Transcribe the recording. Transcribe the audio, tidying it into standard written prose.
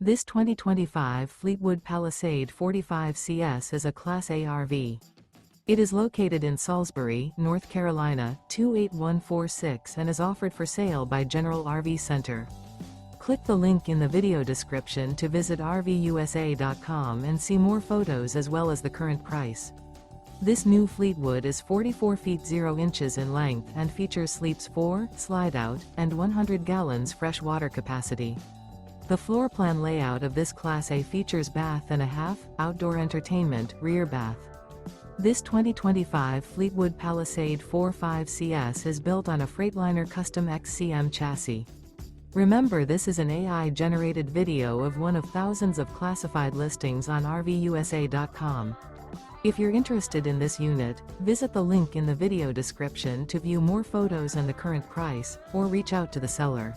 This 2025 Fleetwood Palisade 45CS is a Class A RV. It is located in Salisbury, North Carolina, 28146 and is offered for sale by General RV Center. Click the link in the video description to visit RVUSA.com and see more photos as well as the current price. This new Fleetwood is 44 feet 0 inches in length and features sleeps 4, Slideout, and 100 gallons fresh water capacity. The floor plan layout of this Class A features bath and a half, outdoor entertainment, rear bath. This 2025 Fleetwood Palisade 45CS is built on a Freightliner Custom XCM chassis. Remember, this is an AI-generated video of one of thousands of classified listings on RVUSA.com. If you're interested in this unit, visit the link in the video description to view more photos and the current price, or reach out to the seller.